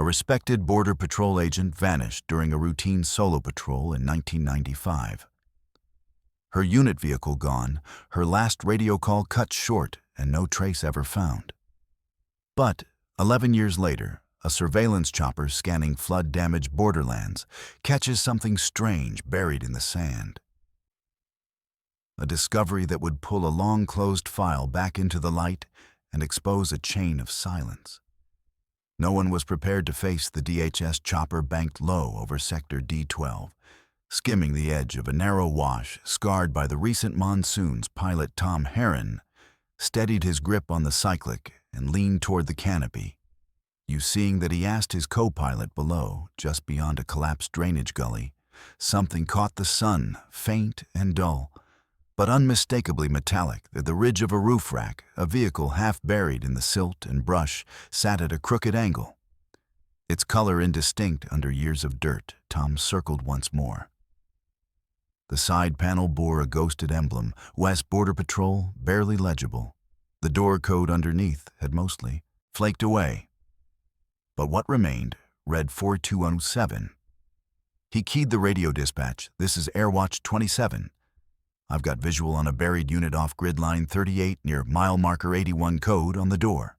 A respected Border Patrol agent vanished during a routine solo patrol in 1995. Her unit vehicle gone, her last radio call cut short, and no trace ever found. But 11 years later, a surveillance chopper scanning flood-damaged borderlands catches something strange buried in the sand. A discovery that would pull a long-closed file back into the light and expose a chain of silence. No one was prepared to face the DHS chopper banked low over Sector D12, skimming the edge of a narrow wash scarred by the recent monsoons. Pilot Tom Herron steadied his grip on the cyclic and leaned toward the canopy. You seeing that he asked his co-pilot below, just beyond a collapsed drainage gully. Something caught the sun, faint and dull, but unmistakably metallic. At the ridge of a roof rack, a vehicle half buried in the silt and brush sat at a crooked angle. Its color indistinct under years of dirt. Tom circled once more. The side panel bore a ghosted emblem, West Border Patrol, barely legible. The door code underneath had mostly flaked away. But what remained read 4207. He keyed the radio dispatch. "This is Airwatch 27. I've got visual on a buried unit off grid line 38 near mile marker 81 code on the door.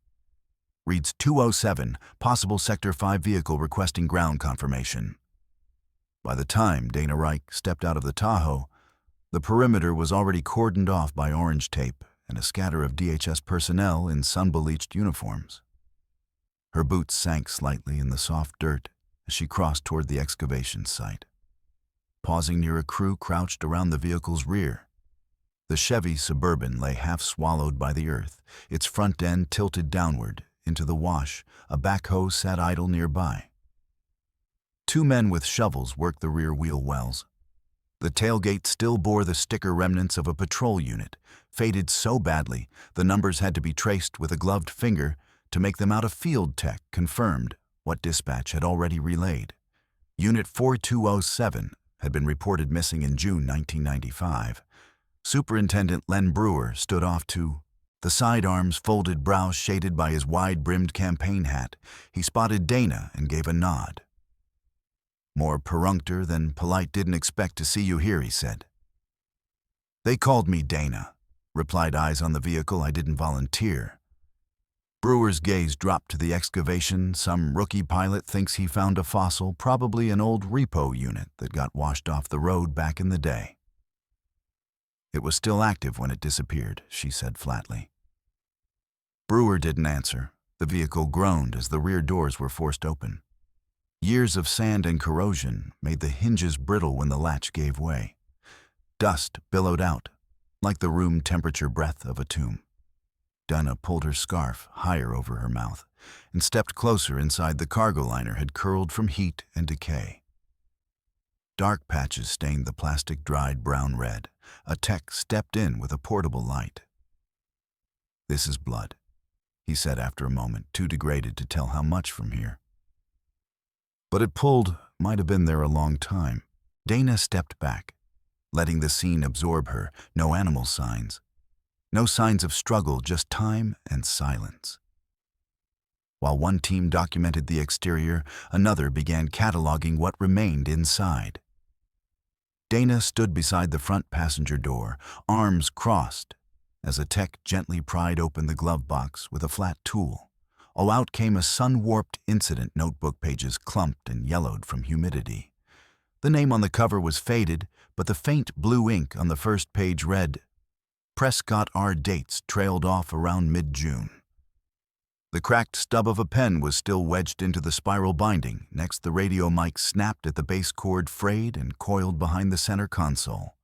Reads 207, possible Sector 5 vehicle requesting ground confirmation." By the time Dana Reich stepped out of the Tahoe, the perimeter was already cordoned off by orange tape and a scatter of DHS personnel in sun-bleached uniforms. Her boots sank slightly in the soft dirt as she crossed toward the excavation site. Pausing near a crew crouched around the vehicle's rear. The Chevy Suburban lay half swallowed by the earth, its front end tilted downward into the wash. A backhoe sat idle nearby. Two men with shovels worked the rear wheel wells. The tailgate still bore the sticker remnants of a patrol unit, faded so badly the numbers had to be traced with a gloved finger to make them out. A field tech confirmed what dispatch had already relayed. Unit 4207 had been reported missing in June 1995. Superintendent Len Brewer stood off to the sidearms, folded brows shaded by his wide-brimmed campaign hat. He spotted Dana and gave a nod. "More perfunctor than polite. Didn't expect to see you here," he said. "They called me Dana," replied eyes on the vehicle. "I didn't volunteer." Brewer's gaze dropped to the excavation. Some rookie pilot thinks he found a fossil, probably an old repo unit that got washed off the road back in the day. "It was still active when it disappeared," she said flatly. Brewer didn't answer. The vehicle groaned as the rear doors were forced open. Years of sand and corrosion made the hinges brittle when the latch gave way. Dust billowed out, like the room temperature breath of a tomb. Dana pulled her scarf higher over her mouth and stepped closer. Inside, the cargo liner had curled from heat and decay. Dark patches stained the plastic, dried brown red. A tech stepped in with a portable light. "This is blood," he said after a moment, too degraded to tell how much from here. But it pulled, might have been there a long time. Dana stepped back, letting the scene absorb her. No animal signs. No signs of struggle, just time and silence. While one team documented the exterior, another began cataloging what remained inside. Dana stood beside the front passenger door, arms crossed, as a tech gently pried open the glove box with a flat tool. Oh, out came a sun-warped incident notebook, pages clumped and yellowed from humidity. The name on the cover was faded, but the faint blue ink on the first page read, "Prescott R. Dates," trailed off around mid-June. The cracked stub of a pen was still wedged into the spiral binding. Next, the radio mic snapped at the base cord, frayed and coiled behind the center console.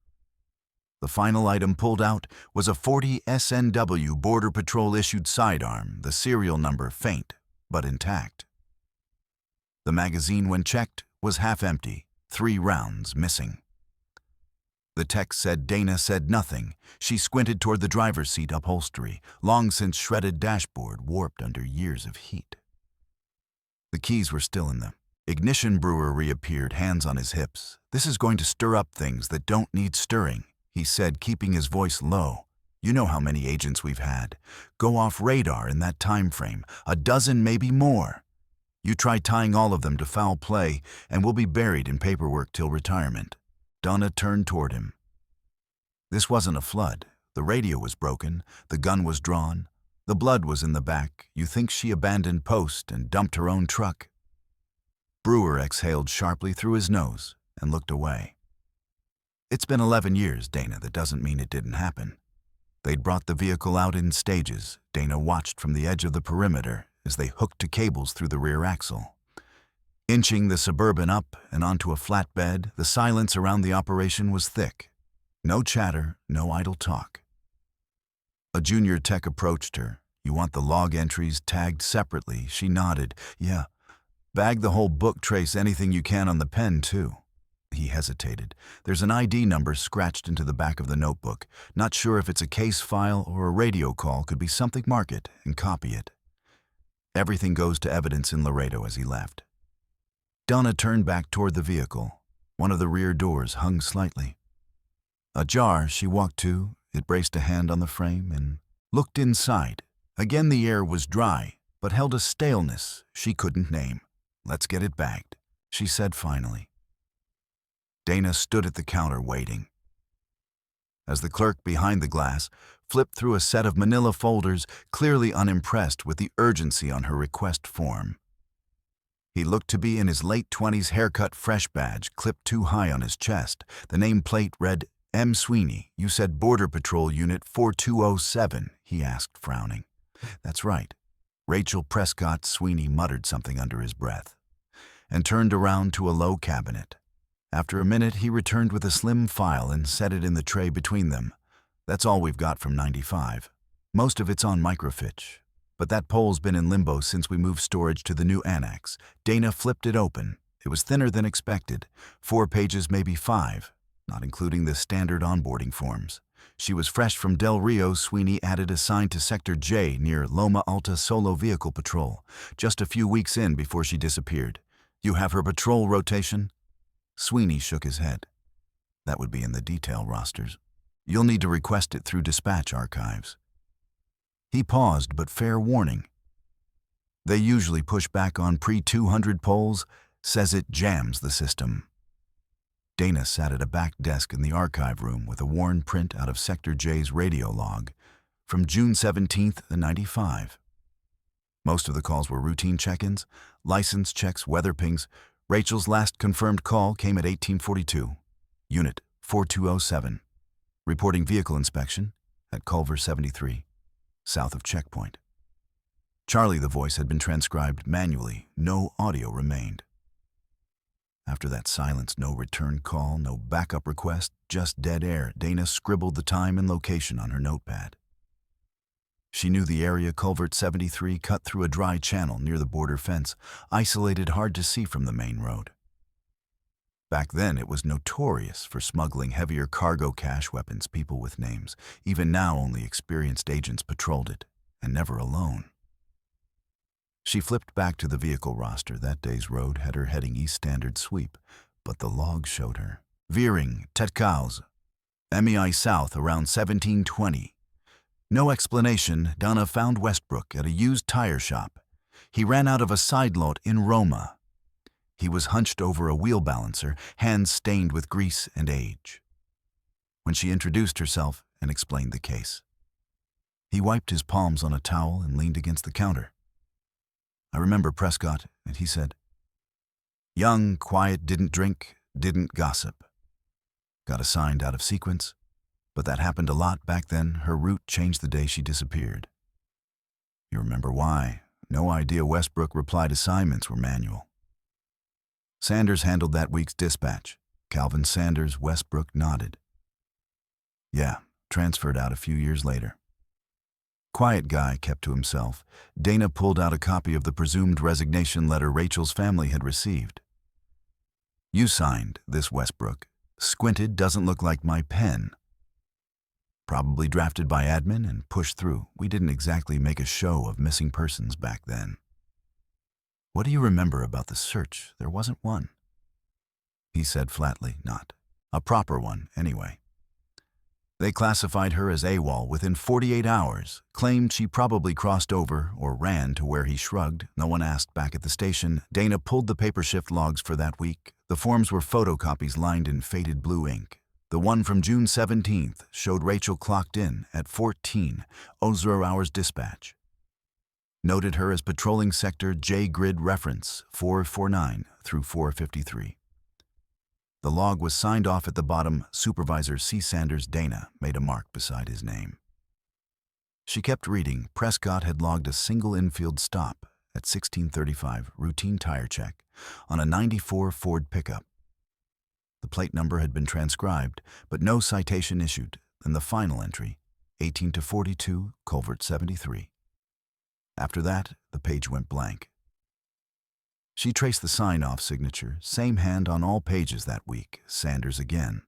The final item pulled out was a 40 SNW Border Patrol-issued sidearm, the serial number faint but intact. The magazine, when checked, was half empty, 3 rounds missing. The text said. Dana said nothing. She squinted toward the driver's seat upholstery, long since shredded dashboard warped under years of heat. The keys were still in them. Ignition. Brewer reappeared, hands on his hips. "This is going to stir up things that don't need stirring," he said, keeping his voice low. "You know how many agents we've had go off radar in that time frame, a dozen, maybe more. You try tying all of them to foul play, and we'll be buried in paperwork till retirement." Donna turned toward him. This wasn't a flood. The radio was broken, the gun was drawn, the blood was in the back. You think she abandoned post and dumped her own truck? Brewer exhaled sharply through his nose and looked away. "It's been 11 years, Dana. That doesn't mean it didn't happen." They'd brought the vehicle out in stages. Dana watched from the edge of the perimeter as they hooked to cables through the rear axle. Inching the Suburban up and onto a flatbed, the silence around the operation was thick. No chatter, no idle talk. A junior tech approached her. "You want the log entries tagged separately?" She nodded. "Yeah. Bag the whole book, trace anything you can on the pen, too." He hesitated. "There's an ID number scratched into the back of the notebook. Not sure if it's a case file or a radio call. Could be something. Mark it and copy it." Everything goes to evidence in Laredo as he left. Donna turned back toward the vehicle. One of the rear doors hung slightly. Ajar, she walked to. It braced a hand on the frame and looked inside. Again the air was dry, but held a staleness she couldn't name. "Let's get it bagged," she said finally. Dana stood at the counter waiting. As the clerk behind the glass flipped through a set of manila folders, clearly unimpressed with the urgency on her request form. He looked to be in his late 20s, haircut, fresh badge clipped too high on his chest. The nameplate read, "M. Sweeney. You said Border Patrol Unit 4207, he asked, frowning. "That's right." Rachel Prescott. Sweeney muttered something under his breath and turned around to a low cabinet. After a minute, he returned with a slim file and set it in the tray between them. "That's all we've got from 95. Most of it's on microfiche, but that pole's been in limbo since we moved storage to the new annex." Dana flipped it open. It was thinner than expected. 4 pages, maybe 5, not including the standard onboarding forms. She was fresh from Del Rio. Sweeney added assigned to Sector J near Loma Alta Solo Vehicle Patrol, just a few weeks in before she disappeared. "You have her patrol rotation?" Sweeney shook his head. "That would be in the detail rosters. You'll need to request it through dispatch archives." He paused, but fair warning. "They usually push back on pre-200 polls. Says it jams the system." Dana sat at a back desk in the archive room with a worn print out of Sector J's radio log from June 17th, 95. Most of the calls were routine check-ins, license checks, weather pings. Rachel's last confirmed call came at 1842, Unit 4207, reporting vehicle inspection at Culver 73, south of checkpoint. Charlie, the voice, had been transcribed manually. No audio remained. After that silence, no return call, no backup request, just dead air. Dana scribbled the time and location on her notepad. She knew the area. Culvert 73 cut through a dry channel near the border fence, isolated, hard to see from the main road. Back then, it was notorious for smuggling heavier cargo, cash, weapons, people with names. Even now, only experienced agents patrolled it, and never alone. She flipped back to the vehicle roster. That day's road had her heading east, standard sweep, but the log showed her veering Tetcaus, MEI south around 1720. No explanation. Donna found Westbrook at a used tire shop. He ran out of a side lot in Roma. He was hunched over a wheel balancer, hands stained with grease and age. When she introduced herself and explained the case, he wiped his palms on a towel and leaned against the counter. "I remember Prescott," and he said, "Young, quiet, didn't drink, didn't gossip. Got assigned out of sequence, but that happened a lot back then. Her route changed the day she disappeared." "You remember why?" "No idea." Westbrook replied, "Assignments were manual." Sanders handled that week's dispatch. Calvin Sanders. Westbrook nodded. "Yeah, transferred out a few years later." Quiet guy, kept to himself. Dana pulled out a copy of the presumed resignation letter Rachel's family had received. "You signed this, Westbrook." Squinted. "Doesn't look like my pen." "Probably drafted by admin and pushed through. We didn't exactly make a show of missing persons back then." "What do you remember about the search? There wasn't one." He said flatly, "Not a proper one, anyway." They classified her as AWOL within 48 hours, claimed she probably crossed over or ran to where he shrugged. No one asked. Back at the station, Dana pulled the paper shift logs for that week. The forms were photocopies lined in faded blue ink. The one from June 17th showed Rachel clocked in at 14:00 hours dispatch. Noted her as patrolling sector J grid reference 449 through 453. The log was signed off at the bottom. Supervisor C. Sanders. Dana made a mark beside his name. She kept reading. Prescott had logged a single infield stop at 1635, routine tire check, on a 94 Ford pickup. The plate number had been transcribed, but no citation issued, and the final entry, 18-42, Culvert 73. After that, the page went blank. She traced the sign-off signature, same hand on all pages that week, Sanders again.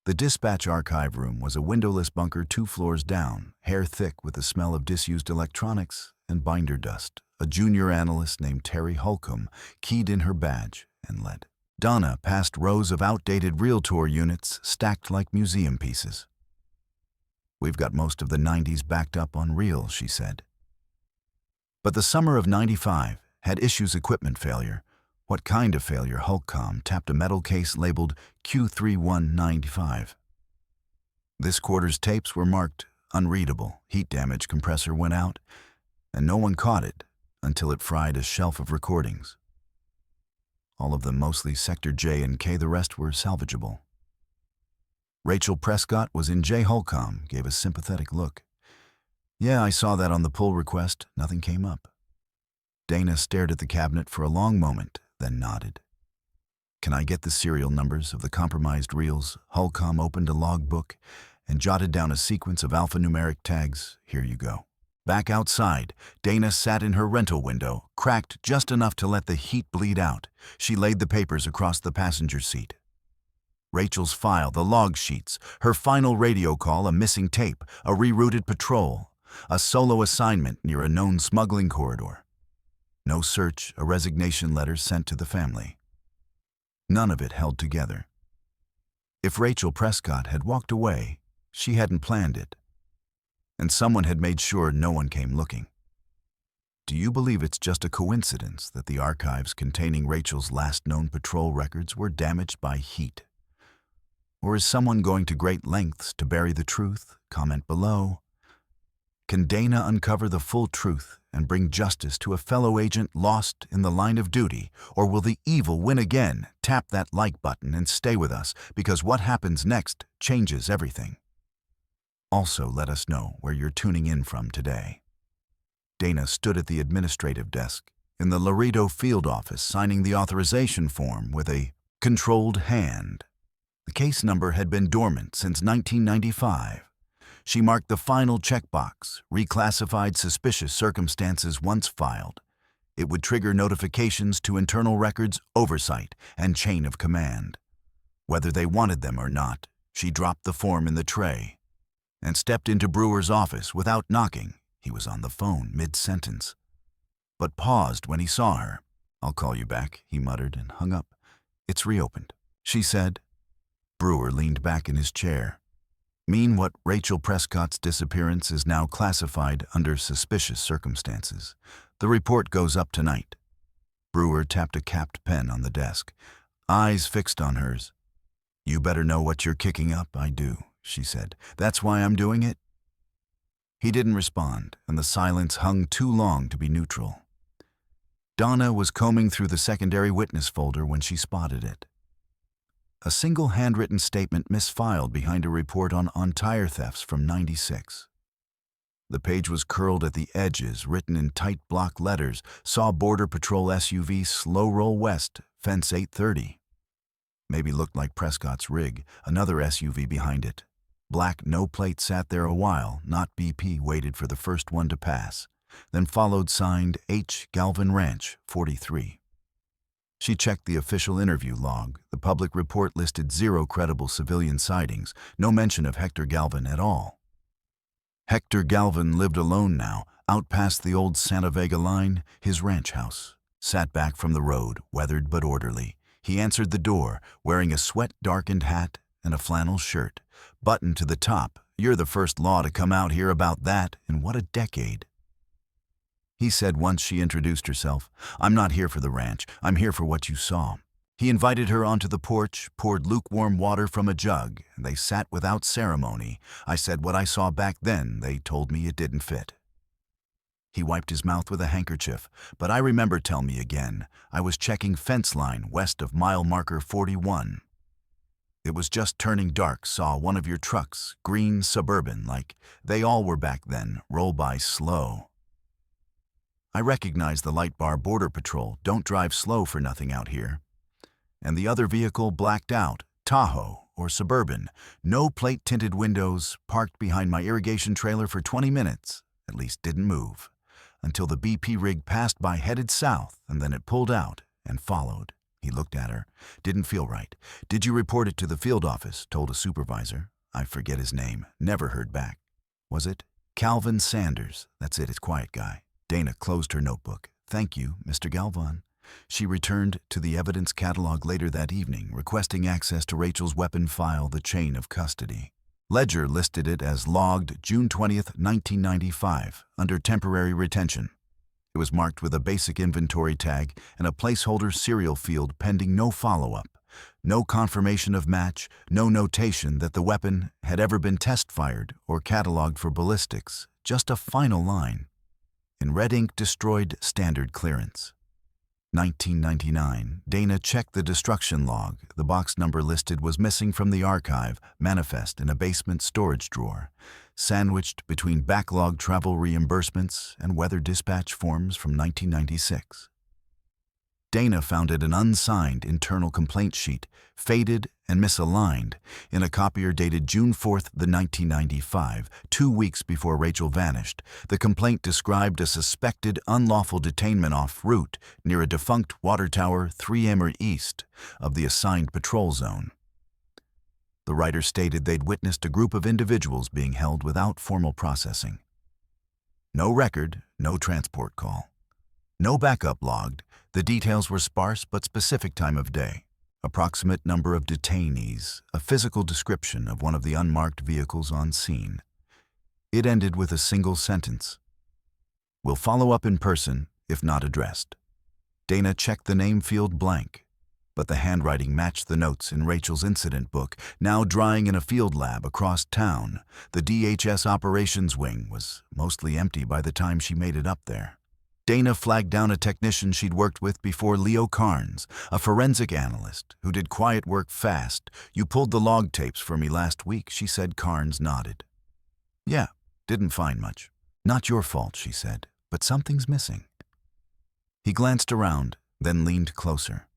The dispatch archive room was a windowless bunker 2 floors down, hair thick with the smell of disused electronics and binder dust. A junior analyst named Terry Holcomb keyed in her badge and led. Donna passed rows of outdated Realtor units stacked like museum pieces. "We've got most of the 90s backed up on reel," she said. But the summer of 95 had issues. Equipment failure. What kind of failure? Holcomb tapped a metal case labeled Q3195. This quarter's tapes were marked unreadable. Heat damage. Compressor went out, and no one caught it until it fried a shelf of recordings. All of them mostly Sector J and K, the rest were salvageable. Rachel Prescott was in. J. Holcomb gave a sympathetic look. "Yeah, I saw that on the pull request. Nothing came up." Dana stared at the cabinet for a long moment, then nodded. "Can I get the serial numbers of the compromised reels?" Holcomb opened a logbook and jotted down a sequence of alphanumeric tags. "Here you go." Back outside, Dana sat in her rental window, cracked just enough to let the heat bleed out. She laid the papers across the passenger seat. Rachel's file, the log sheets, her final radio call, a missing tape, a rerouted patrol, a solo assignment near a known smuggling corridor. No search, a resignation letter sent to the family. None of it held together. If Rachel Prescott had walked away, she hadn't planned it. And someone had made sure no one came looking. Do you believe it's just a coincidence that the archives containing Rachel's last known patrol records were damaged by heat? Or is someone going to great lengths to bury the truth? Comment below. Can Dana uncover the full truth and bring justice to a fellow agent lost in the line of duty? Or will the evil win again? Tap that like button and stay with us, because what happens next changes everything. Also, let us know where you're tuning in from today. Dana stood at the administrative desk in the Laredo field office, signing the authorization form with a controlled hand. The case number had been dormant since 1995. She marked the final checkbox, reclassified suspicious circumstances once filed. It would trigger notifications to internal records, oversight, and chain of command. Whether they wanted them or not, she dropped the form in the tray and stepped into Brewer's office without knocking. He was on the phone mid-sentence, but paused when he saw her. "I'll call you back," he muttered and hung up. "It's reopened," she said. Brewer leaned back in his chair. "Mean what? Rachel Prescott's disappearance is now classified under suspicious circumstances. The report goes up tonight." Brewer tapped a capped pen on the desk, eyes fixed on hers. "You better know what you're kicking up." "I do," she said. "That's why I'm doing it." He didn't respond, and the silence hung too long to be neutral. Donna was combing through the secondary witness folder when she spotted it. A single handwritten statement misfiled behind a report on tire thefts from '96. The page was curled at the edges, written in tight block letters. "Saw Border Patrol SUV slow roll west, fence 830. Maybe looked like Prescott's rig, another SUV behind it. Black no plate sat there a while, not BP, waited for the first one to pass. Then followed signed H. Galvin Ranch, 43. She checked the official interview log. The public report listed 0 credible civilian sightings, no mention of Hector Galvin at all. Hector Galvin lived alone now, out past the old Santa Vega line, his ranch house. Sat back from the road, weathered but orderly. He answered the door, wearing a sweat-darkened hat and a flannel shirt, buttoned to the top. You're the first law to come out here about that in what a decade. He said once she introduced herself, I'm not here for the ranch, I'm here for what you saw. He invited her onto the porch, poured lukewarm water from a jug, and they sat without ceremony. I said what I saw back then, they told me it didn't fit. He wiped his mouth with a handkerchief, but I remember, tell me again, I was checking fence line west of mile marker 41. It was just turning dark, saw one of your trucks, green Suburban, like they all were back then, roll by slow. I recognize the light bar border patrol, don't drive slow for nothing out here. And the other vehicle blacked out, Tahoe or Suburban, no plate-tinted windows, parked behind my irrigation trailer for 20 minutes, at least didn't move, until the BP rig passed by headed south, and then it pulled out and followed. He looked at her. Didn't feel right. Did you report it to the field office? Told a supervisor. I forget his name. Never heard back. Was it? Calvin Sanders. That's it, it's quiet guy. Dana closed her notebook. Thank you, Mr. Galvan. She returned to the evidence catalog later that evening, requesting access to Rachel's weapon file, the chain of custody. Ledger listed it as logged June 20th, 1995, under temporary retention. It was marked with a basic inventory tag and a placeholder serial field pending no follow-up. No confirmation of match, no notation that the weapon had ever been test-fired or cataloged for ballistics, just a final line. In red ink, destroyed standard clearance. 1999, Dana checked the destruction log. The box number listed was missing from the archive, manifest in a basement storage drawer, sandwiched between backlog travel reimbursements and weather dispatch forms from 1996. Dana found it an unsigned internal complaint sheet, faded and misaligned, in a copier dated June 4th, 1995, 2 weeks before Rachel vanished. The complaint described a suspected unlawful detainment off route near a defunct water tower 3 east of the assigned patrol zone. The writer stated they'd witnessed a group of individuals being held without formal processing. No record, no transport call. No backup logged. The details were sparse but specific: time of day, approximate number of detainees, a physical description of one of the unmarked vehicles on scene. It ended with a single sentence. We'll follow up in person if not addressed. Dana checked the name field blank, but the handwriting matched the notes in Rachel's incident book, now drying in a field lab across town. The DHS operations wing was mostly empty by the time she made it up there. Dana flagged down a technician she'd worked with before, Leo Carnes, a forensic analyst who did quiet work fast. You pulled the log tapes for me last week, she said. Carnes nodded. Yeah, didn't find much. Not your fault, she said, but something's missing. He glanced around, then leaned closer.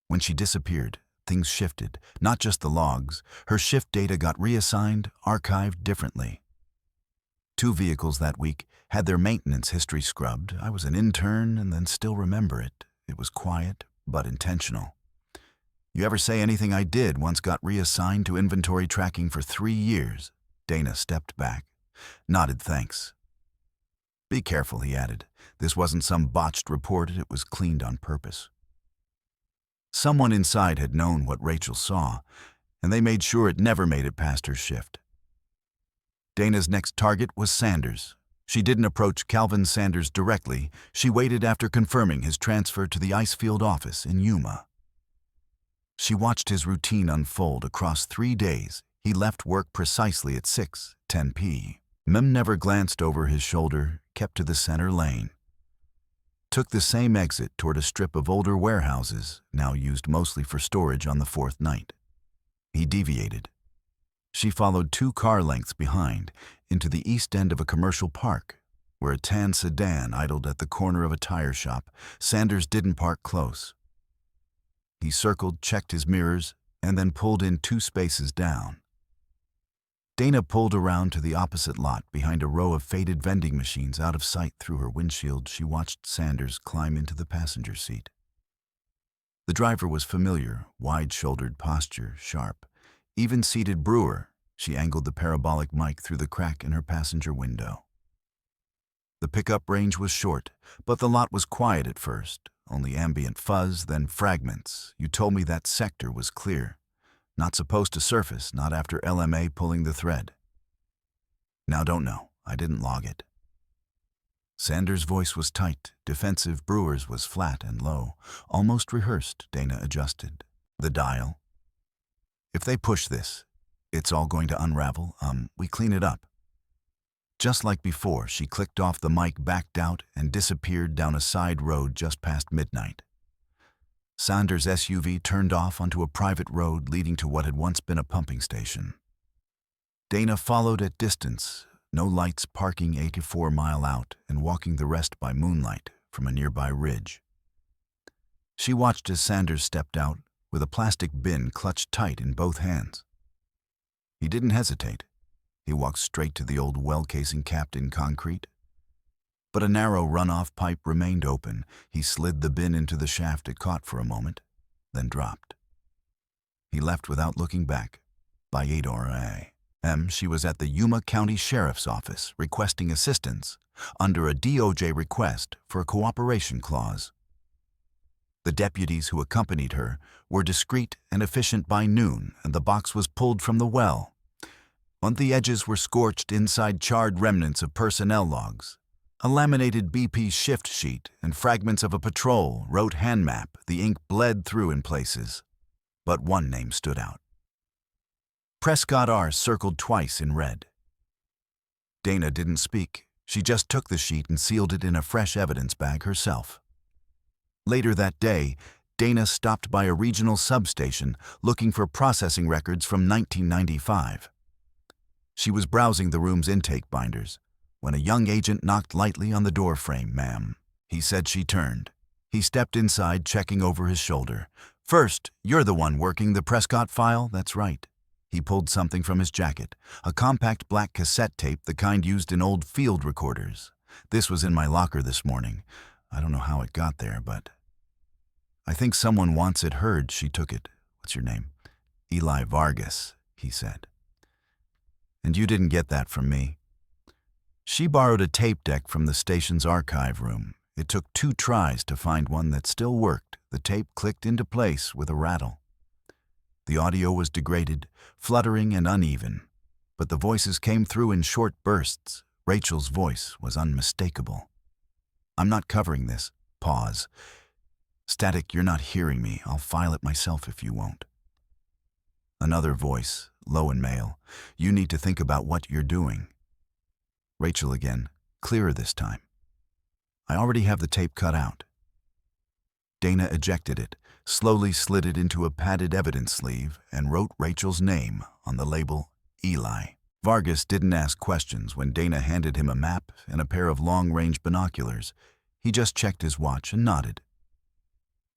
When she disappeared, things shifted, not just the logs. Her shift data got reassigned, archived differently. 2 vehicles that week had their maintenance history scrubbed. I was an intern and then still remember it. It was quiet, but intentional. You ever say anything I did once got reassigned to inventory tracking for 3 years? Dana stepped back, nodded thanks. Be careful, he added. This wasn't some botched report, it was cleaned on purpose. Someone inside had known what Rachel saw, and they made sure it never made it past her shift. Dana's next target was Sanders. She didn't approach Calvin Sanders directly. She waited after confirming his transfer to the Icefield office in Yuma. She watched his routine unfold across 3 days. He left work precisely at 6:10 p.m. Mem never glanced over his shoulder, kept to the center lane. Took the same exit toward a strip of older warehouses, now used mostly for storage on the 4th night. He deviated. She followed 2 car lengths behind, into the east end of a commercial park, where a tan sedan idled at the corner of a tire shop. Sanders didn't park close. He circled, checked his mirrors, and then pulled in 2 spaces down. Dana pulled around to the opposite lot behind a row of faded vending machines. Out of sight through her windshield, she watched Sanders climb into the passenger seat. The driver was familiar, wide-shouldered posture, sharp. Even-seated brewer. She angled the parabolic mic through the crack in her passenger window. The pickup range was short, but the lot was quiet at first. Only ambient fuzz, then fragments. You told me that sector was clear. Not supposed to surface, not after LMA pulling the thread. Now don't know. I didn't log it. Sanders' voice was tight, defensive. Brewer's was flat and low. Almost rehearsed, Dana adjusted. The dial. If they push this, it's all going to unravel. We clean it up. Just like before, she clicked off the mic, backed out, and disappeared down a side road just past midnight. Sanders' SUV turned off onto a private road leading to what had once been a pumping station. Dana followed at distance, no lights, parking 84 miles out and walking the rest by moonlight from a nearby ridge. She watched as Sanders stepped out with a plastic bin clutched tight in both hands. He didn't hesitate. He walked straight to the old well casing capped in concrete. But a narrow runoff pipe remained open. He slid the bin into the shaft it caught for a moment, then dropped. He left without looking back. By 8 a.m., she was at the Yuma County Sheriff's Office requesting assistance under a DOJ request for a cooperation clause. The deputies who accompanied her were discreet and efficient by noon, and the box was pulled from the well. On the edges were scorched inside charred remnants of personnel logs, a laminated BP shift sheet, and fragments of a patrol route hand map. The ink bled through in places, but one name stood out. Prescott R. circled twice in red. Dana didn't speak. She just took the sheet and sealed it in a fresh evidence bag herself. Later that day, Dana stopped by a regional substation looking for processing records from 1995. She was browsing the room's intake binders when a young agent knocked lightly on the door frame. "Ma'am," he said. She turned. He stepped inside, checking over his shoulder. "First, you're the one working the Prescott file?" "That's right." He pulled something from his jacket, a compact black cassette tape, the kind used in old field recorders. "This was in my locker this morning. I don't know how it got there, but I think someone wants it heard." She took it. "What's your name?" "Eli Vargas," he said. "And you didn't get that from me." She borrowed a tape deck from the station's archive room. It took 2 tries to find one that still worked. The tape clicked into place with a rattle. The audio was degraded, fluttering and uneven, but the voices came through in short bursts. Rachel's voice was unmistakable. "I'm not covering this." Pause. "Static, you're not hearing me. I'll file it myself if you won't." Another voice, low and male. "You need to think about what you're doing." Rachel again, clearer this time. "I already have the tape cut out." Dana ejected it, slowly slid it into a padded evidence sleeve, and wrote Rachel's name on the label, Eli. Vargas didn't ask questions when Dana handed him a map and a pair of long-range binoculars. He just checked his watch and nodded.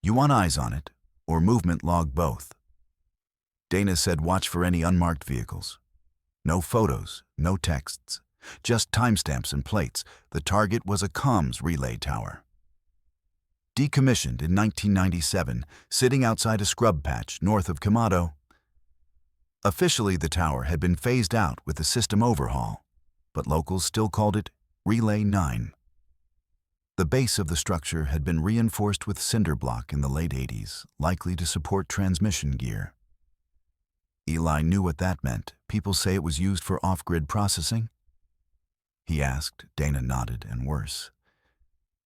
"You want eyes on it, or movement log, both?" Dana said watch for any unmarked vehicles. No photos, no texts, just timestamps and plates. The target was a comms relay tower. Decommissioned in 1997, sitting outside a scrub patch north of Camado. Officially, the tower had been phased out with the system overhaul, but locals still called it Relay 9. The base of the structure had been reinforced with cinder block in the late 80s, likely to support transmission gear. Eli knew what that meant. People say it was used for off-grid processing? He asked. Dana nodded, and worse.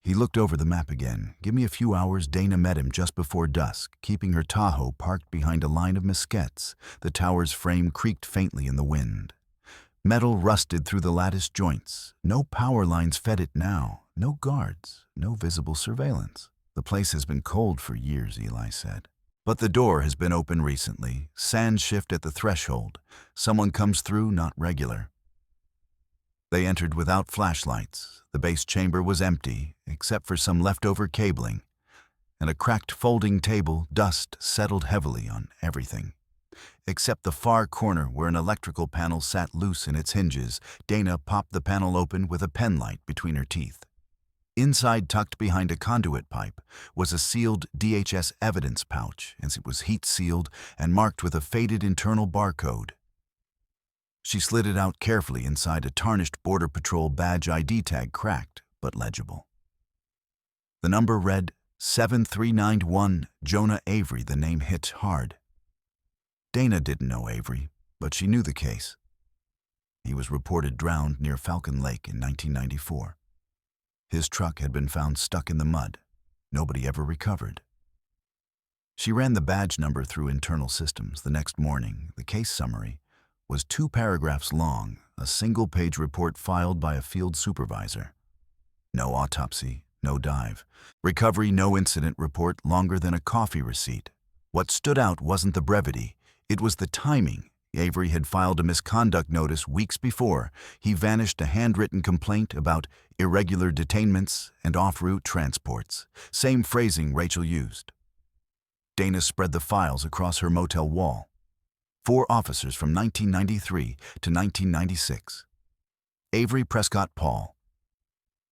He looked over the map again. "Give me a few hours." Dana met him just before dusk, keeping her Tahoe parked behind a line of mesquite's. The tower's frame creaked faintly in the wind. Metal rusted through the lattice joints. No power lines fed it now. No guards. No visible surveillance. "The place has been cold for years," Eli said. "But the door has been open recently. Sand shift at the threshold. Someone comes through, not regular." They entered without flashlights. The base chamber was empty, except for some leftover cabling, and a cracked folding table. Dust settled heavily on everything, except the far corner where an electrical panel sat loose in its hinges. Dana popped the panel open with a penlight between her teeth. Inside, tucked behind a conduit pipe, was a sealed DHS evidence pouch, as it was heat-sealed and marked with a faded internal barcode. She slid it out carefully inside a tarnished Border Patrol badge ID tag, cracked but legible. The number read 7391 Jonah Avery. The name hit hard. Dana didn't know Avery, but she knew the case. He was reported drowned near Falcon Lake in 1994. His truck had been found stuck in the mud. Nobody ever recovered. She ran the badge number through internal systems. The next morning, the case summary was 2 paragraphs long, a single-page report filed by a field supervisor. No autopsy, no dive. Recovery, no incident report longer than a coffee receipt. What stood out wasn't the brevity, it was the timing. Avery had filed a misconduct notice weeks before. He vanished a handwritten complaint about irregular detainments and off-route transports. Same phrasing Rachel used. Dana spread the files across her motel wall. 4 officers from 1993 to 1996. Avery Prescott Paul.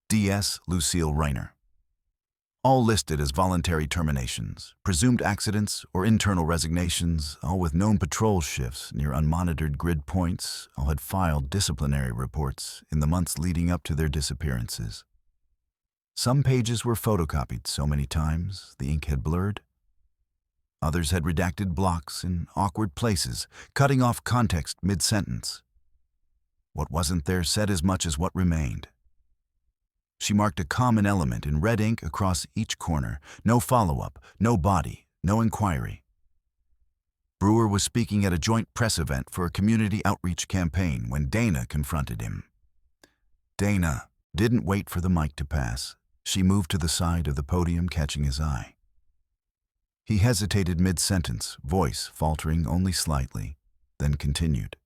D.S. Lucille Reiner. All listed as voluntary terminations, presumed accidents, or internal resignations, all with known patrol shifts near unmonitored grid points. All had filed disciplinary reports in the months leading up to their disappearances. Some pages were photocopied so many times the ink had blurred. Others had redacted blocks in awkward places, cutting off context mid-sentence. What wasn't there said as much as what remained. She marked a common element in red ink across each corner. No follow-up, no body, no inquiry. Brewer was speaking at a joint press event for a community outreach campaign when Dana confronted him. Dana didn't wait for the mic to pass. She moved to the side of the podium, catching his eye. He hesitated mid-sentence, voice faltering only slightly, then continued.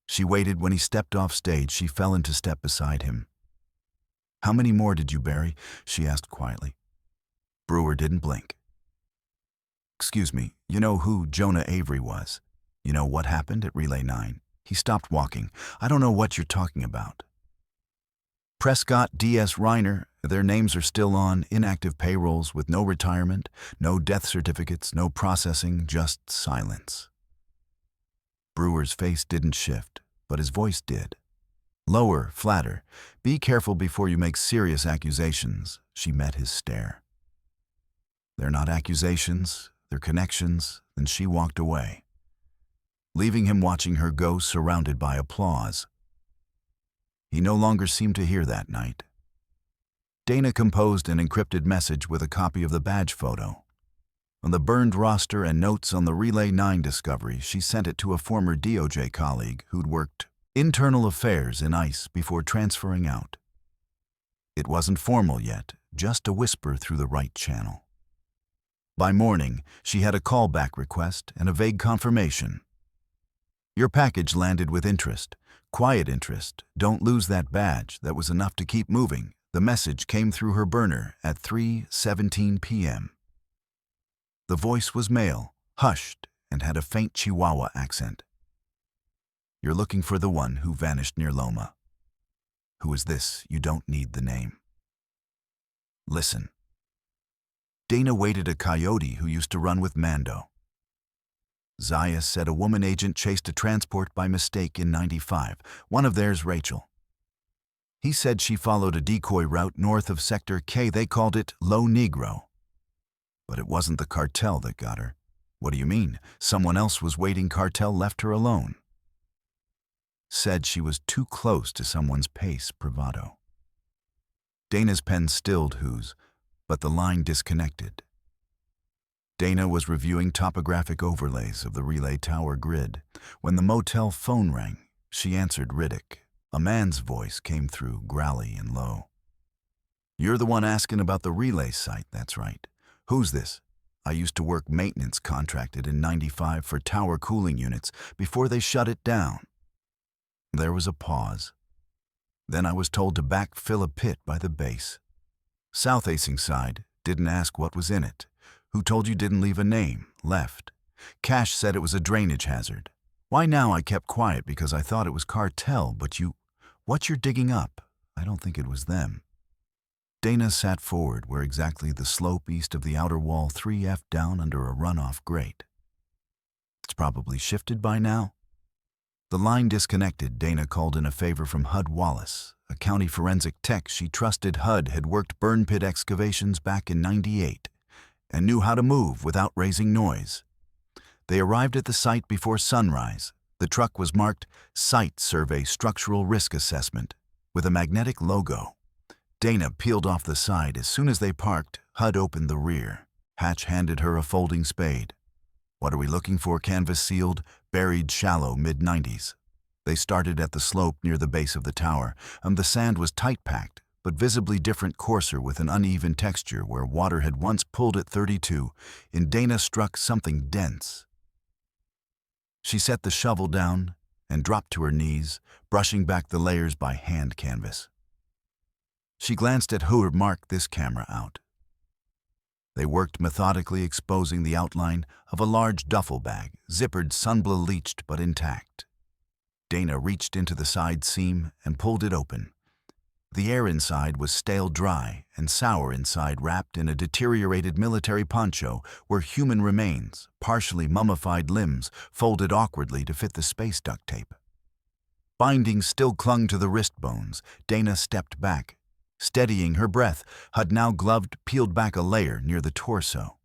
She waited. When he stepped off stage, she fell into step beside him. "How many more did you bury?" she asked quietly. Brewer didn't blink. "Excuse me, you know who Jonah Avery was? You know what happened at Relay 9? He stopped walking. I don't know what you're talking about." Prescott, D.S. Reiner, their names are still on inactive payrolls with no retirement, no death certificates, no processing, just silence. Brewer's face didn't shift, but his voice did. Lower, flatter. "Be careful before you make serious accusations." She met his stare. "They're not accusations, they're connections." Then she walked away, leaving him watching her go, surrounded by applause. He no longer seemed to hear that night. Dana composed an encrypted message with a copy of the badge photo. On the burned roster and notes on the Relay 9 discovery, she sent it to a former DOJ colleague who'd worked internal affairs in ICE before transferring out. It wasn't formal yet, just a whisper through the right channel. By morning, she had a callback request and a vague confirmation. "Your package landed with interest. Quiet interest. Don't lose that badge." That was enough to keep moving. The message came through her burner at 3:17 p.m. The voice was male, hushed, and had a faint Chihuahua accent. "You're looking for the one who vanished near Loma. Who is this? You don't need the name. Listen. Dana waited a coyote who used to run with Mando. Zaya said a woman agent chased a transport by mistake in '95, one of theirs, Rachel. He said she followed a decoy route north of Sector K. They called it Low Negro. But it wasn't the cartel that got her." "What do you mean? Someone else was waiting. Cartel left her alone." "Said she was too close to someone's pace." Bravado. Dana's pen stilled whose, but the line disconnected. Dana was reviewing topographic overlays of the Relay Tower grid. When the motel phone rang, she answered Riddick. A man's voice came through, growly and low. "You're the one asking about the Relay site, that's right. Who's this? I used to work maintenance contracted in '95 for tower cooling units before they shut it down." There was a pause. "Then I was told to backfill a pit by the base. South-facing side, didn't ask what was in it. Who told you? Didn't leave a name, left. Cash said it was a drainage hazard. Why now?" I kept quiet because I thought it was cartel, but what you're digging up? I don't think it was them." Dana sat forward where exactly the slope east of the outer wall, 3F down under a runoff grate. "It's probably shifted by now." The line disconnected. Dana called in a favor from Hud Wallace, a county forensic tech she trusted. Hud had worked burn pit excavations back in '98 and knew how to move without raising noise. They arrived at the site before sunrise. The truck was marked Site Survey Structural Risk Assessment with a magnetic logo. Dana peeled off the side. As soon as they parked, HUD opened the rear. Hatch handed her a folding spade. "What are we looking for?" Canvas sealed, buried shallow, mid-90s. They started at the slope near the base of the tower, and the sand was tight-packed, but visibly different, coarser with an uneven texture where water had once pulled at 32. In Dana struck something dense. She set the shovel down and dropped to her knees, brushing back the layers by hand canvas. She glanced at who had marked this camera out. They worked methodically, exposing the outline of a large duffel bag, zippered, sunbleached but intact. Dana reached into the side seam and pulled it open. The air inside was stale dry and sour inside, wrapped in a deteriorated military poncho were human remains, partially mummified limbs folded awkwardly to fit the space duct tape. Bindings still clung to the wrist bones. Dana stepped back, steadying her breath. HUD now gloved, peeled back a layer near the torso.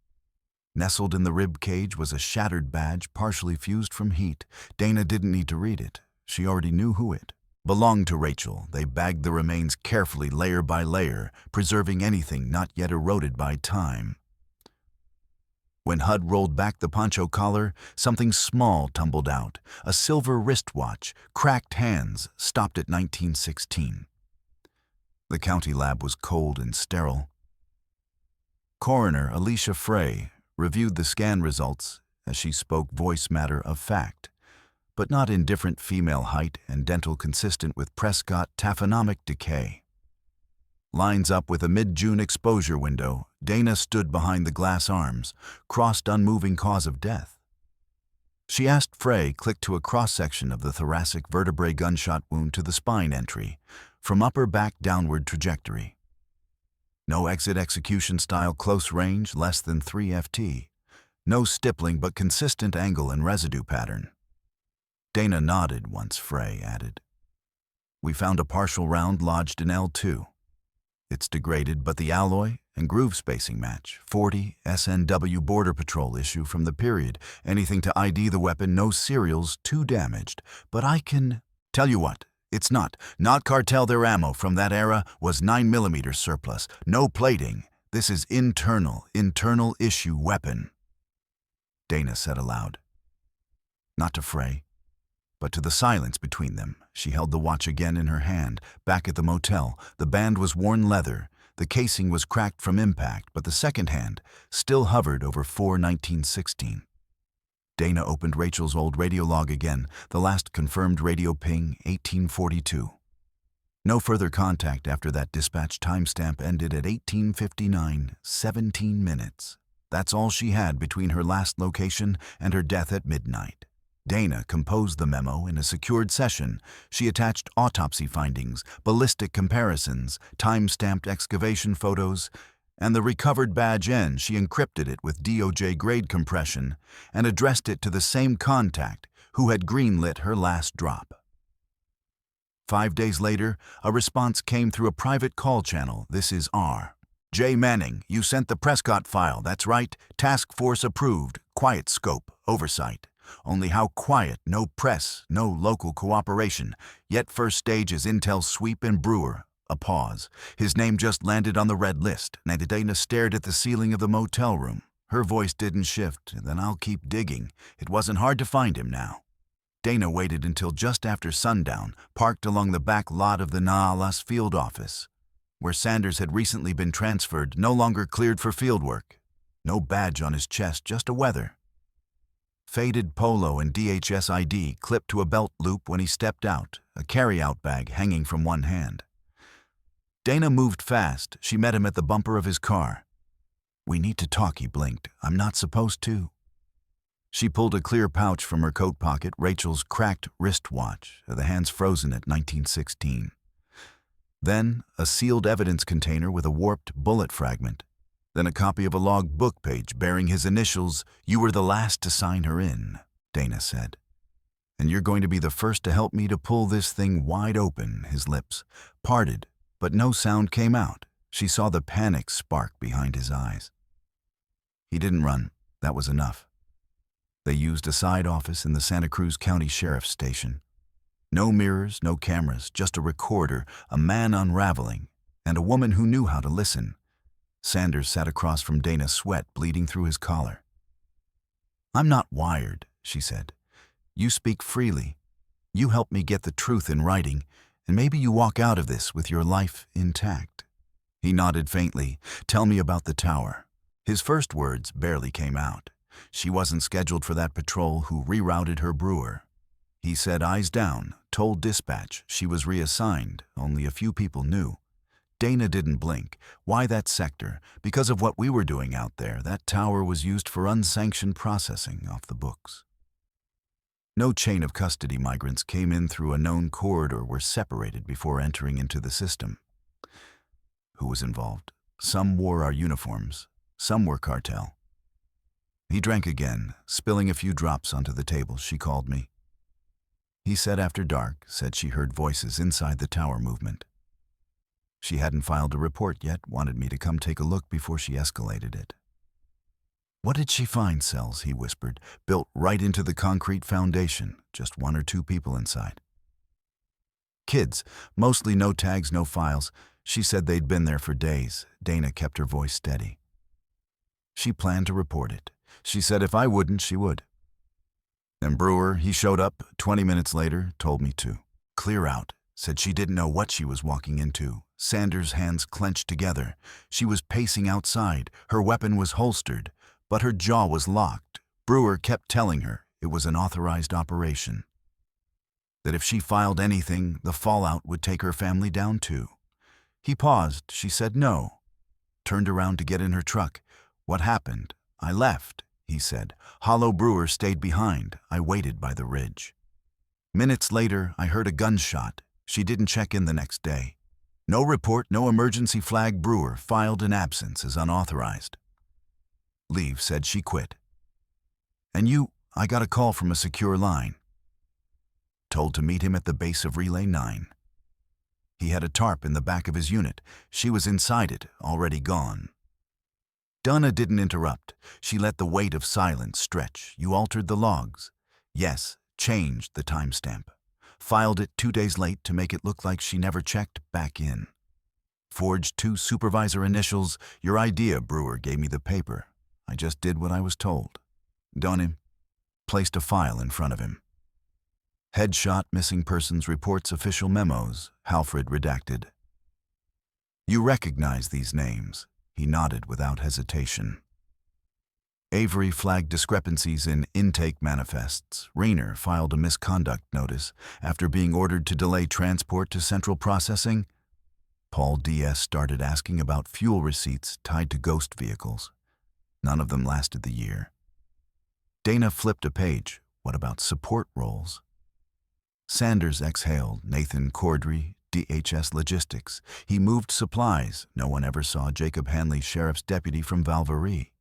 Nestled in the rib cage was a shattered badge, partially fused from heat. Dana didn't need to read it. She already knew who it belonged to. Rachel. They bagged the remains carefully, layer by layer, preserving anything not yet eroded by time. When HUD rolled back the poncho collar, something small tumbled out, a silver wristwatch, cracked hands, stopped at 1916. The county lab was cold and sterile. Coroner Alicia Frey reviewed the scan results as she spoke, voice matter of fact, but not indifferent, female height and dental consistent with Prescott taphonomic decay. Lines up with a mid-June exposure window. Dana stood behind the glass arms, crossed, unmoving. Cause of death. She asked. Frey clicked to a cross-section of the thoracic vertebrae, gunshot wound to the spine entry, from upper back downward trajectory. No exit, execution style, close range, less than 3 ft. No stippling but consistent angle and residue pattern. Dana nodded once Frey added, "We found a partial round lodged in L2. It's degraded, but the alloy and groove spacing match. 40 SNW Border Patrol issue from the period. Anything to ID the weapon, no serials, too damaged. But I can tell you what, it's not cartel. Their ammo from that era was 9mm surplus. No plating. This is internal issue weapon." Dana said aloud. Not to Frey, but to the silence between them. She held the watch again in her hand. Back at the motel, the band was worn leather. The casing was cracked from impact, but the second hand still hovered over 4/1916. Dana opened Rachel's old radio log again. The last confirmed radio ping, 1842. No further contact after that dispatch. Timestamp ended at 18:59, 17 minutes. That's all she had between her last location and her death at midnight. Dana composed the memo in a secured session. She attached autopsy findings, ballistic comparisons, time-stamped excavation photos, and the recovered badge N. She encrypted it with DOJ grade compression and addressed it to the same contact who had greenlit her last drop. 5 days later, a response came through a private call channel. "This is R. J. Manning. You sent the Prescott file, that's right. Task force approved. Quiet scope. Oversight. Only how quiet? No press, no local cooperation. Yet first stage is intel sweep and Brewer." A pause. "His name just landed on the red list." Dana stared at the ceiling of the motel room. Her voice didn't shift. "Then I'll keep digging." It wasn't hard to find him now. Dana waited until just after sundown, parked along the back lot of the Naalas field office, where Sanders had recently been transferred, no longer cleared for fieldwork. No badge on his chest, just a weather. Faded polo and DHS ID clipped to a belt loop when he stepped out, a carry-out bag hanging from one hand. Dana moved fast. She met him at the bumper of his car. "We need to talk," he blinked. "I'm not supposed to." She pulled a clear pouch from her coat pocket, Rachel's cracked wristwatch, the hands frozen at 1916. Then a sealed evidence container with a warped bullet fragment. Then a copy of a log book page bearing his initials. "You were the last to sign her in," Dana said. "And you're going to be the first to help me to pull this thing wide open." His lips parted, but no sound came out. She saw the panic spark behind his eyes. He didn't run. That was enough. They used a side office in the Santa Cruz County Sheriff's Station. No mirrors, no cameras, just a recorder, a man unraveling, and a woman who knew how to listen. Sanders sat across from Dana, sweat bleeding through his collar. "I'm not wired," she said. "You speak freely. You help me get the truth in writing, and maybe you walk out of this with your life intact." He nodded faintly. "Tell me about the tower." His first words barely came out. She wasn't scheduled for that patrol who rerouted her brewer. He said eyes down, told dispatch she was reassigned. Only a few people knew. Dana didn't blink. Why that sector? Because of what we were doing out there. That tower was used for unsanctioned processing off the books. No chain of custody migrants came in through a known corridor, were separated before entering into the system. Who was involved? Some wore our uniforms. Some were cartel. He drank again, spilling a few drops onto the table. She called me. He said after dark, said she heard voices inside the tower movement. She hadn't filed a report yet, wanted me to come take a look before she escalated it. "What did she find, Cells?" he whispered, "built right into the concrete foundation, just 1 or 2 people inside. Kids, mostly no tags, no files. She said they'd been there for days." Dana kept her voice steady. "She planned to report it. She said if I wouldn't, she would. And Brewer, he showed up 20 minutes later, told me to. Clear out. Said she didn't know what she was walking into." Sanders' hands clenched together. She was pacing outside. Her weapon was holstered, but her jaw was locked. Brewer kept telling her it was an authorized operation. That if she filed anything, the fallout would take her family down too. He paused. She said no. Turned around to get in her truck. "What happened?" "I left," he said. "Hollow Brewer stayed behind. I waited by the ridge. Minutes later, I heard a gunshot. She didn't check in the next day. No report, no emergency flag. Brewer filed an absence as unauthorized. Leave, said she quit. And you, I got a call from a secure line. Told to meet him at the base of Relay 9. He had a tarp in the back of his unit. She was inside it, already gone." Donna didn't interrupt. She let the weight of silence stretch. "You altered the logs." "Yes, changed the timestamp. Filed it 2 days late to make it look like she never checked back in. Forged 2 supervisor initials. Your idea, Brewer gave me the paper. I just did what I was told." Donna placed a file in front of him. "Headshot, missing persons reports, official memos," Halfred redacted. "You recognize these names?" He nodded without hesitation. Avery flagged discrepancies in intake manifests. Rayner filed a misconduct notice after being ordered to delay transport to central processing. Paul D.S. started asking about fuel receipts tied to ghost vehicles. None of them lasted the year. Dana flipped a page. What about support roles? Sanders exhaled. Nathan Cordry, DHS Logistics. He moved supplies. No one ever saw Jacob Hanley, sheriff's deputy from Valvaree.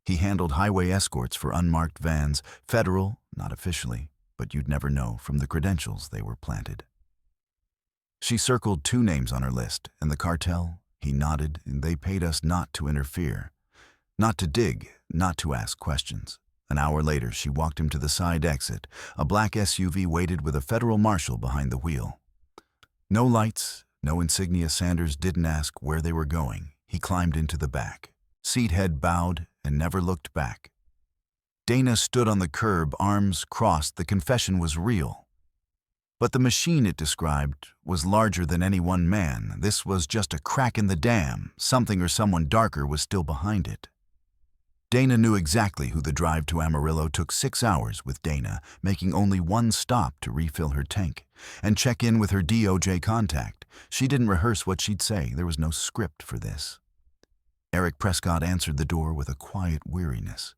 He handled highway escorts for unmarked vans, federal, not officially, but you'd never know from the credentials they were planted. She circled 2 names on her list, and the cartel. He nodded, and they paid us not to interfere, not to dig, not to ask questions. An hour later, she walked him to the side exit. A black SUV waited with a federal marshal behind the wheel. No lights, no insignia. Sanders didn't ask where they were going. He climbed into the back. Seat head bowed and never looked back. Dana stood on the curb, arms crossed. The confession was real. But the machine it described was larger than any one man. This was just a crack in the dam. Something or someone darker was still behind it. Dana knew exactly who. The drive to Amarillo took 6 hours with Dana, making only 1 stop to refill her tank and check in with her DOJ contact. She didn't rehearse what she'd say. There was no script for this. Eric Prescott answered the door with a quiet weariness.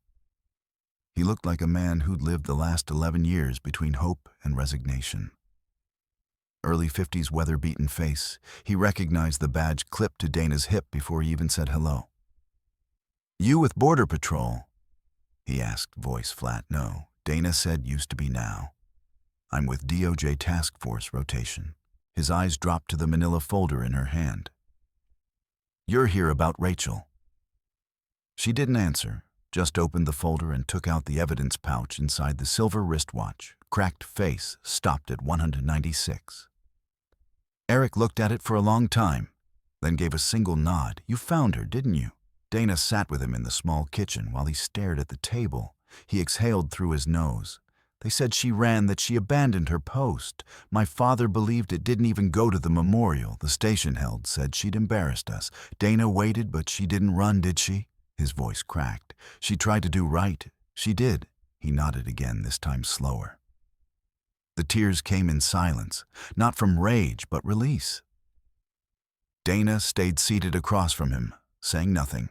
He looked like a man who'd lived the last 11 years between hope and resignation. Early 50s, weather-beaten face. He recognized the badge clipped to Dana's hip before he even said hello. "You with Border Patrol?" he asked, voice flat. "No," Dana said, "used to be now. I'm with DOJ Task Force rotation." His eyes dropped to the manila folder in her hand. "You're here about Rachel." She didn't answer. just opened the folder and took out the evidence pouch inside the silver wristwatch. Cracked face stopped at 196. Eric looked at it for a long time, then gave a single nod. You found her, didn't you? Dana sat with him in the small kitchen while he stared at the table. He exhaled through his nose. They said she ran, that she abandoned her post. My father believed it didn't even go to the memorial the station held, said she'd embarrassed us. Dana waited, but she didn't run, did she? His voice cracked. She tried to do right. She did. He nodded again, this time slower. The tears came in silence, not from rage, but release. Dana stayed seated across from him, saying nothing.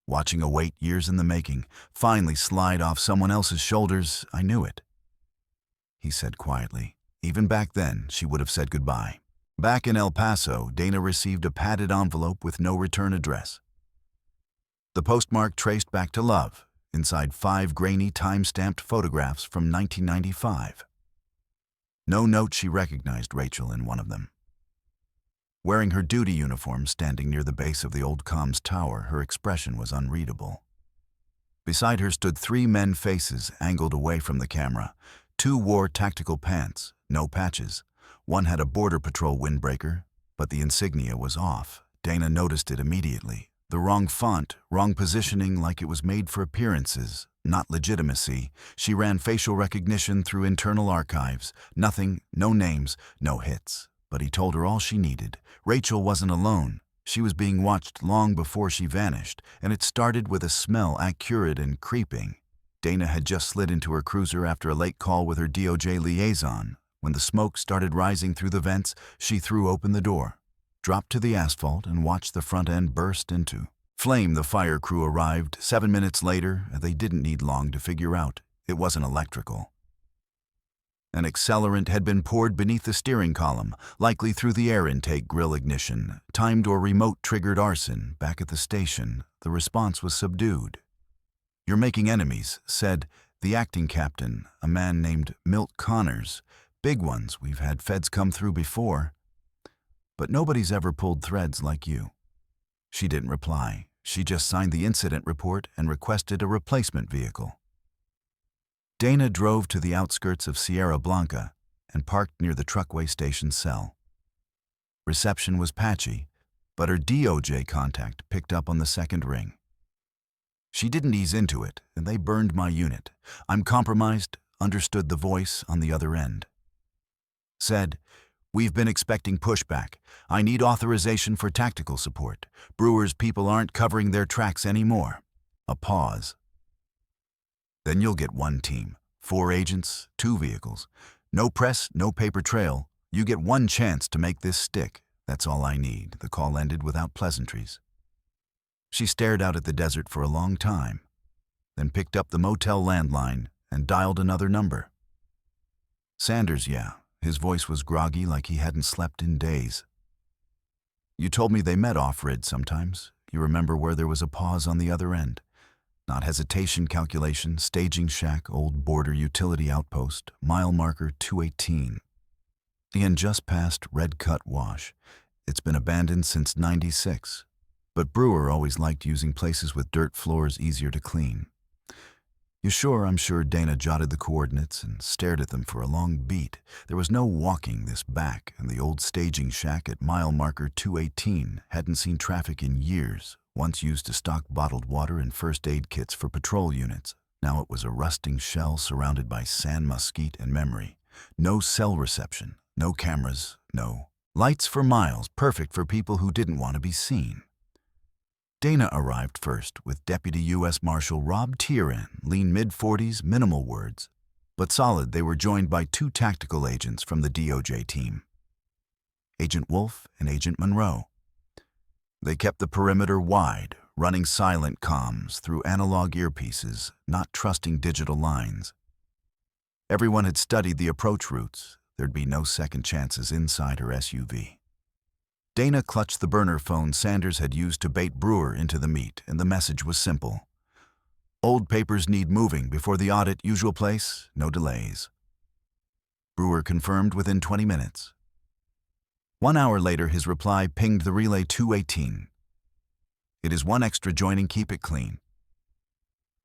Watching a weight years in the making finally slide off someone else's shoulders, I knew it. He said quietly. Even back then, she would have said goodbye. Back in El Paso, Dana received a padded envelope with no return address. The postmark traced back to Love, inside 5 grainy time-stamped photographs from 1995. No note she recognized Rachel in one of them. Wearing her duty uniform standing near the base of the old comms tower, her expression was unreadable. Beside her stood 3 men faces angled away from the camera. 2 wore tactical pants, no patches. One had a border patrol windbreaker, but the insignia was off. Dana noticed it immediately. The wrong font, wrong positioning, like it was made for appearances, not legitimacy. She ran facial recognition through internal archives. Nothing, no names, no hits. But he told her all she needed. Rachel wasn't alone. She was being watched long before she vanished, and it started with a smell acrid and creeping. Dana had just slid into her cruiser after a late call with her DOJ liaison. When the smoke started rising through the vents, she threw open the door, dropped to the asphalt, and watched the front end burst into flame. The fire crew arrived 7 minutes later, and they didn't need long to figure out it wasn't electrical. An accelerant had been poured beneath the steering column, likely through the air intake grill ignition. Timed or remote-triggered arson. Back at the station, the response was subdued. "You're making enemies," said the acting captain, a man named Milt Connors. "Big ones. We've had feds come through before. But nobody's ever pulled threads like you." She didn't reply. She just signed the incident report and requested a replacement vehicle. Dana drove to the outskirts of Sierra Blanca and parked near the truckway station cell. Reception was patchy, but her DOJ contact picked up on the second ring. She didn't ease into it, and they burned my unit. "I'm compromised," understood the voice on the other end. Said, "We've been expecting pushback. I need authorization for tactical support. Brewer's people aren't covering their tracks anymore." A pause. "Then you'll get 1 team, 4 agents, 2 vehicles. No press, no paper trail. You get 1 chance to make this stick. That's all I need." The call ended without pleasantries. She stared out at the desert for a long time, then picked up the motel landline and dialed another number. Sanders, yeah. His voice was groggy, like he hadn't slept in days. "You told me they met off-grid sometimes. You remember where there was a pause on the other end? Not hesitation calculation, staging shack, old border utility outpost, mile marker 218. Ian just passed Red Cut Wash. It's been abandoned since '96. But Brewer always liked using places with dirt floors easier to clean." "You sure?" "I'm sure." Dana jotted the coordinates and stared at them for a long beat. There was no walking this back, and the old staging shack at mile marker 218 hadn't seen traffic in years. Once used to stock bottled water and first aid kits for patrol units. Now it was a rusting shell surrounded by sand, mesquite, and memory. No cell reception, no cameras, no lights for miles, perfect for people who didn't want to be seen. Dana arrived first with Deputy U.S. Marshal Rob Tieran, lean mid-40s, minimal words, but solid. They were joined by 2 tactical agents from the DOJ team, Agent Wolf and Agent Monroe. They kept the perimeter wide, running silent comms through analog earpieces, not trusting digital lines. Everyone had studied the approach routes. There'd be no second chances inside her SUV. Dana clutched the burner phone Sanders had used to bait Brewer into the meet, and the message was simple. "Old papers need moving before the audit. Usual place, no delays." Brewer confirmed within 20 minutes. 1 hour later, his reply pinged the relay 218. "It is 1 extra joining. Keep it clean."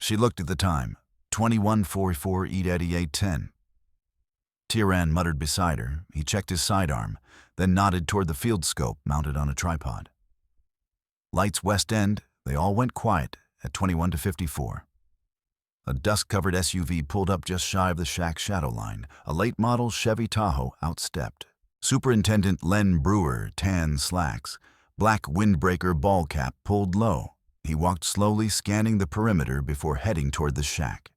She looked at the time. 21:44 8:10. Tieran muttered beside her. He checked his sidearm, then nodded toward the field scope mounted on a tripod. Lights west end, they all went quiet at 21:54. A dust-covered SUV pulled up just shy of the shack shadow line. A late-model Chevy Tahoe outstepped. Superintendent Len Brewer, tan slacks, black windbreaker ball cap pulled low. He walked slowly, scanning the perimeter before heading toward the shack.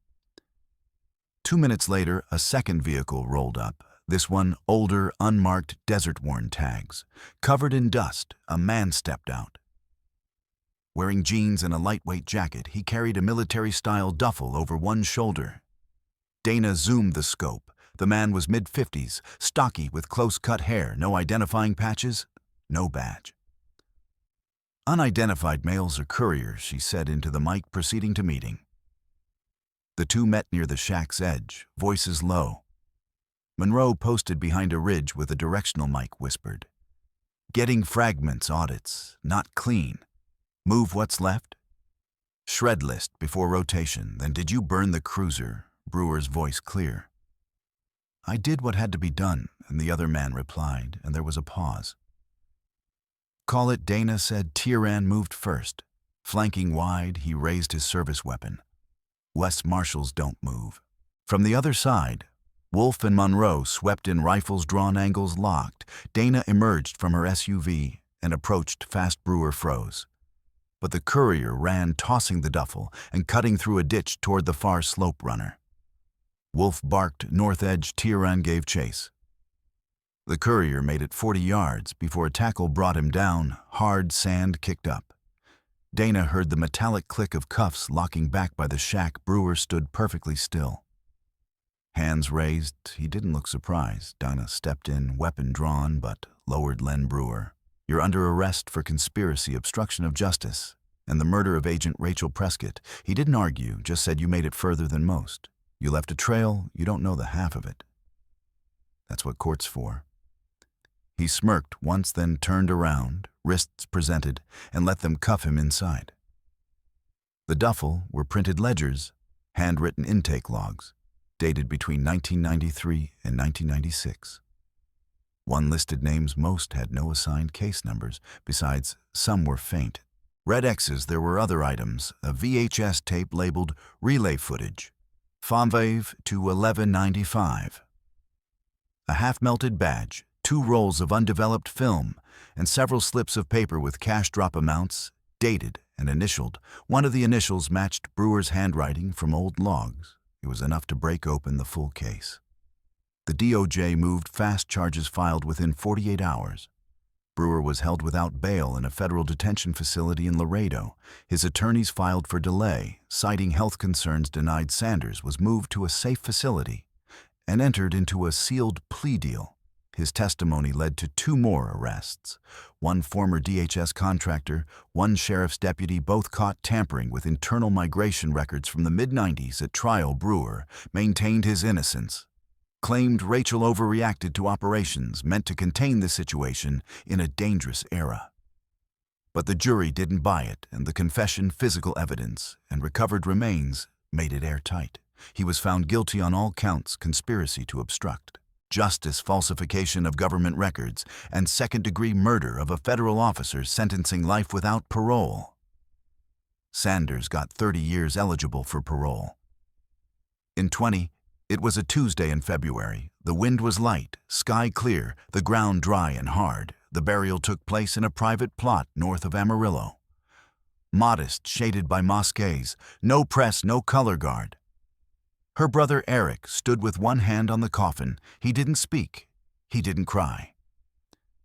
2 minutes later, a second vehicle rolled up. This one, older, unmarked, desert-worn tags. Covered in dust, a man stepped out. Wearing jeans and a lightweight jacket, he carried a military-style duffel over one shoulder. Dana zoomed the scope. The man was mid-50s, stocky with close-cut hair, no identifying patches, no badge. "Unidentified males or couriers," she said into the mic, proceeding to meeting. The two met near the shack's edge, voices low. Monroe, posted behind a ridge with a directional mic, whispered, "Getting fragments audits, not clean. Move what's left? Shred list before rotation, then did you burn the cruiser?" Brewer's voice clear. "I did what had to be done," and the other man replied, and there was a pause. "Call it," Dana said. Tieran moved first. Flanking wide, he raised his service weapon. West Marshals don't move. From the other side, Wolf and Monroe swept in, rifles drawn, angles locked. Dana emerged from her SUV and approached fast. Brewer froze. But the courier ran, tossing the duffel and cutting through a ditch toward the far slope runner. Wolf barked, north edge. Tieran gave chase. The courier made it 40 yards before a tackle brought him down. Hard sand kicked up. Dana heard the metallic click of cuffs locking back by the shack. Brewer stood perfectly still. Hands raised, he didn't look surprised. Dana stepped in, weapon drawn, but lowered. "Len Brewer, you're under arrest for conspiracy, obstruction of justice, and the murder of Agent Rachel Prescott." He didn't argue, just said, "You made it further than most. You left a trail, you don't know the half of it. That's what court's for." He smirked once, then turned around, wrists presented, and let them cuff him inside. The duffel were printed ledgers, handwritten intake logs, dated between 1993 and 1996. One listed names, most had no assigned case numbers. Besides, some were faint. Red X's, there were other items, a VHS tape labeled relay footage, 5 to 1195. A half-melted badge, 2 rolls of undeveloped film, and several slips of paper with cash drop amounts, dated and initialed. One of the initials matched Brewer's handwriting from old logs. It was enough to break open the full case. The DOJ moved fast, charges filed within 48 hours. Brewer was held without bail in a federal detention facility in Laredo. His attorneys filed for delay, citing health concerns. Denied. Sanders was moved to a safe facility and entered into a sealed plea deal. His testimony led to 2 more arrests. One former DHS contractor, one sheriff's deputy, both caught tampering with internal migration records from the mid-90s. At trial, Brewer maintained his innocence, claimed Rachel overreacted to operations meant to contain the situation in a dangerous era. But the jury didn't buy it, and the confession, physical evidence, and recovered remains made it airtight. He was found guilty on all counts: conspiracy to obstruct justice, falsification of government records, and second-degree murder of a federal officer, sentencing life without parole. Sanders got 30 years, eligible for parole. It was a Tuesday in February. The wind was light, sky clear, the ground dry and hard. The burial took place in a private plot north of Amarillo. Modest, shaded by mosques, no press, no color guard. Her brother Eric stood with one hand on the coffin. He didn't speak. He didn't cry.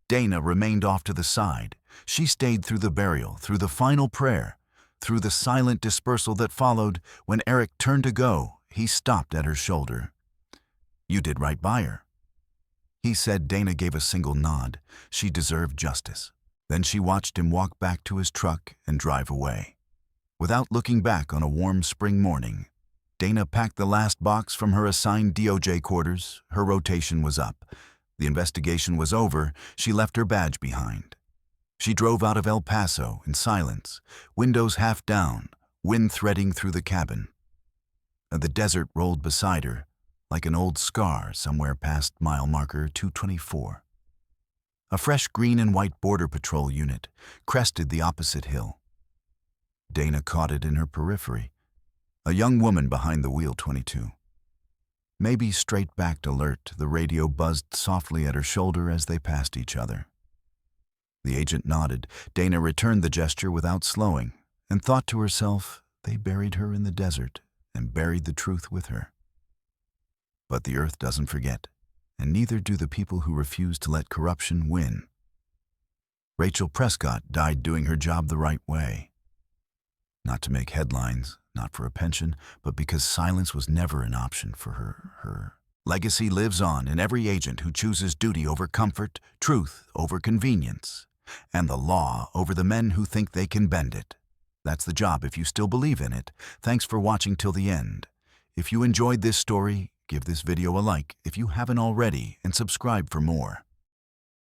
Dana remained off to the side. She stayed through the burial, through the final prayer, through the silent dispersal that followed. When Eric turned to go, he stopped at her shoulder. "You did right by her," he said. Dana gave a single nod. She deserved justice. Then she watched him walk back to his truck and drive away. Without looking back on a warm spring morning, Dana packed the last box from her assigned DOJ quarters. Her rotation was up. The investigation was over. She left her badge behind. She drove out of El Paso in silence, windows half down, wind threading through the cabin. The desert rolled beside her, like an old scar somewhere past mile marker 224. A fresh green and white border patrol unit crested the opposite hill. Dana caught it in her periphery, a young woman behind the wheel 22. Maybe straight-backed alert, the radio buzzed softly at her shoulder as they passed each other. The agent nodded. Dana returned the gesture without slowing, and thought to herself, they buried her in the desert and buried the truth with her. But the earth doesn't forget, and neither do the people who refuse to let corruption win. Rachel Prescott died doing her job the right way. Not to make headlines, not for a pension, but because silence was never an option for her. Her legacy lives on in every agent who chooses duty over comfort, truth over convenience, and the law over the men who think they can bend it. That's the job if you still believe in it. Thanks for watching till the end. If you enjoyed this story, give this video a like if you haven't already and subscribe for more.